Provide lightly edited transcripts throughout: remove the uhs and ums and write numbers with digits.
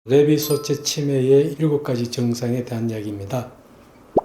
레비소체 치매의 7가지 증상에 대한 이야기입니다.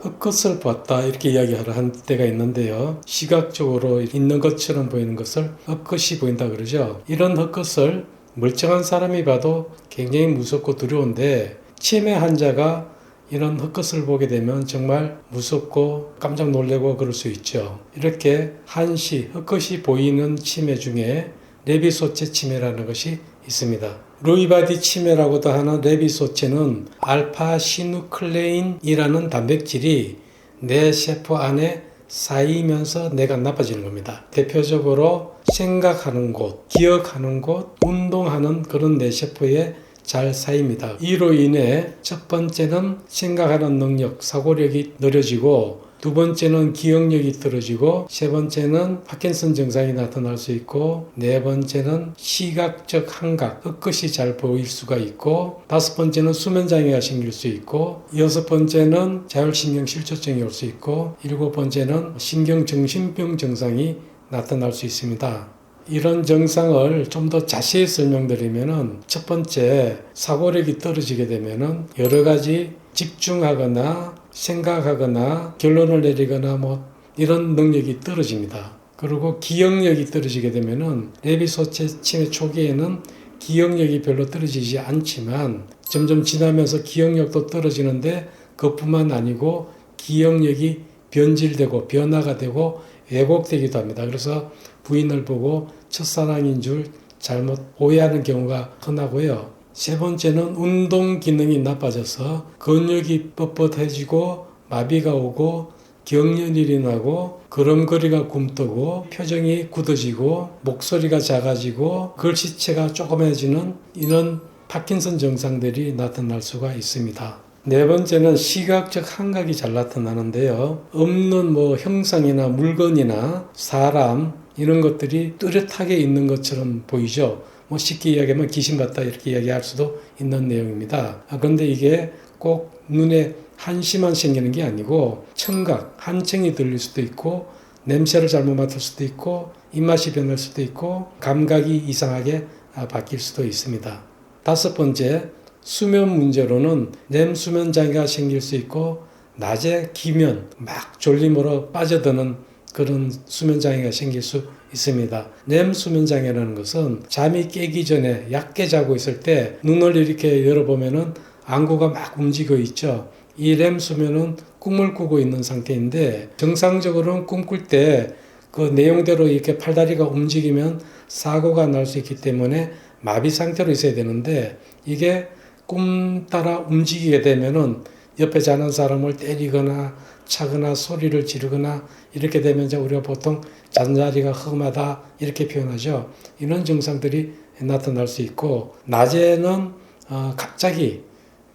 헛것을 봤다 이렇게 이야기하러 한 때가 있는데요. 시각적으로 있는 것처럼 보이는 것을 헛것이 보인다 그러죠. 이런 헛것을 멀쩡한 사람이 봐도 굉장히 무섭고 두려운데 치매 환자가 이런 헛것을 보게 되면 정말 무섭고 깜짝 놀라고 그럴 수 있죠. 이렇게 한시 헛것이 보이는 치매 중에 레비소체 치매라는 것이 있습니다. 루이바디 치매라고도 하는 레비소체는 알파시누클레인이라는 단백질이 뇌 세포 안에 쌓이면서 뇌가 나빠지는 겁니다. 대표적으로 생각하는 곳, 기억하는 곳, 운동하는 그런 뇌세포에 잘 쌓입니다. 이로 인해 첫 번째는 생각하는 능력, 사고력이 느려지고 두 번째는 기억력이 떨어지고 세 번째는 파킨슨 증상이 나타날 수 있고 네 번째는 시각적 감각, 헛것이 잘 보일 수가 있고 다섯 번째는 수면장애가 생길 수 있고 여섯 번째는 자율신경실조증이 올 수 있고 일곱 번째는 신경정신병 증상이 나타날 수 있습니다. 이런 증상을 좀 더 자세히 설명드리면은 첫 번째 사고력이 떨어지게 되면은 여러 가지 집중하거나 생각하거나 결론을 내리거나 이런 능력이 떨어집니다. 그리고 기억력이 떨어지게 되면은 레비소체 치매 초기에는 기억력이 별로 떨어지지 않지만 점점 지나면서 기억력도 떨어지는데 그것뿐만 아니고 기억력이 변질되고 변화가 되고 왜곡되기도 합니다. 그래서 부인을 보고 첫사랑인 줄 잘못 오해하는 경우가 흔하고요. 세 번째는 운동 기능이 나빠져서 근육이 뻣뻣해지고 마비가 오고 경련이 나고 걸음걸이가 굼뜨고 표정이 굳어지고 목소리가 작아지고 글씨체가 조그매지는 이런 파킨슨 증상들이 나타날 수가 있습니다. 네 번째는 시각적 감각이 잘 나타나는데요. 없는 형상이나 물건이나 사람 이런 것들이 뚜렷하게 있는 것처럼 보이죠. 쉽게 이야기하면 귀신 같다 이렇게 이야기할 수도 있는 내용입니다. 그런데 이게 꼭 눈에 한시만 생기는 게 아니고 청각, 한청이 들릴 수도 있고 냄새를 잘못 맡을 수도 있고 입맛이 변할 수도 있고 감각이 이상하게 바뀔 수도 있습니다. 다섯 번째, 수면 문제로는 렘수면 장애가 생길 수 있고 낮에 기면 막 졸림으로 빠져드는 그런 수면장애가 생길 수 있습니다. 렘 수면장애라는 것은 잠이 깨기 전에 얕게 자고 있을 때 눈을 이렇게 열어보면은 안구가 막 움직여 있죠. 이 렘 수면은 꿈을 꾸고 있는 상태인데 정상적으로는 꿈꿀 때 그 내용대로 이렇게 팔다리가 움직이면 사고가 날 수 있기 때문에 마비 상태로 있어야 되는데 이게 꿈 따라 움직이게 되면은 옆에 자는 사람을 때리거나 차거나 소리를 지르거나 이렇게 되면 우리가 보통 잠자리가 험하다 이렇게 표현하죠. 이런 증상들이 나타날 수 있고 낮에는 갑자기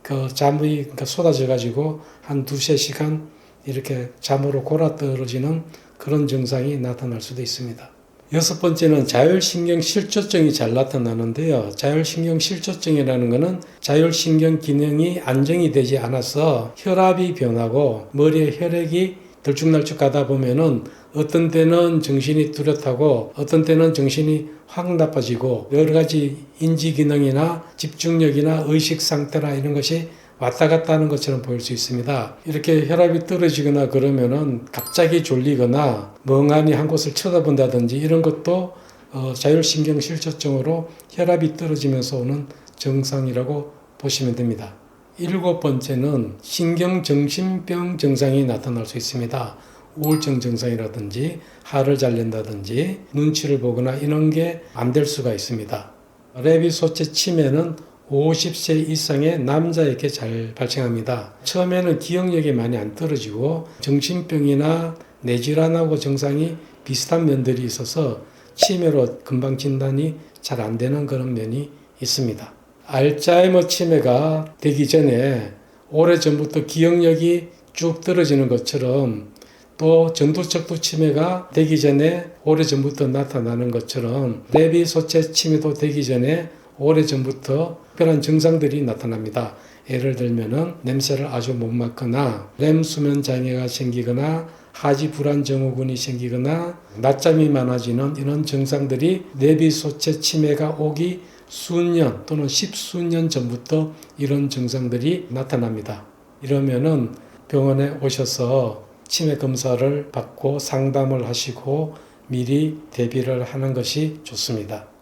그 잠이 쏟아져 가지고 한 두세 시간 이렇게 잠으로 골아떨어지는 그런 증상이 나타날 수도 있습니다. 여섯 번째는 자율신경실조증이 잘 나타나는데요. 자율신경실조증이라는 것은 자율신경 기능이 안정이 되지 않아서 혈압이 변하고 머리에 혈액이 들쭉날쭉 가다 보면은 어떤 때는 정신이 뚜렷하고 어떤 때는 정신이 확 나빠지고 여러 가지 인지 기능이나 집중력이나 의식 상태나 이런 것이 왔다 갔다 하는 것처럼 보일 수 있습니다. 이렇게 혈압이 떨어지거나 그러면은 갑자기 졸리거나 멍하니 한 곳을 쳐다본다든지 이런 것도 자율신경실조증으로 혈압이 떨어지면서 오는 증상이라고 보시면 됩니다. 일곱 번째는 신경정신병 증상이 나타날 수 있습니다. 우울증 증상이라든지 하를 잘 낸다든지 눈치를 보거나 이런 게 안 될 수가 있습니다. 레비소체 치매는 50세 이상의 남자에게 잘 발생합니다. 처음에는 기억력이 많이 안 떨어지고 정신병이나 뇌질환하고 증상이 비슷한 면들이 있어서 치매로 금방 진단이 잘 안 되는 그런 면이 있습니다. 알츠하이머 치매가 되기 전에 오래전부터 기억력이 쭉 떨어지는 것처럼 또 전두척도 치매가 되기 전에 오래전부터 나타나는 것처럼 레비소체 치매도 되기 전에 오래전부터 특별한 증상들이 나타납니다. 예를 들면은 냄새를 아주 못 맡거나 렘 수면 장애가 생기거나 하지 불안 증후군이 생기거나 낮잠이 많아지는 이런 증상들이 레비소체 치매가 오기 수년 또는 십수년 전부터 이런 증상들이 나타납니다. 이러면은 병원에 오셔서 치매 검사를 받고 상담을 하시고 미리 대비를 하는 것이 좋습니다.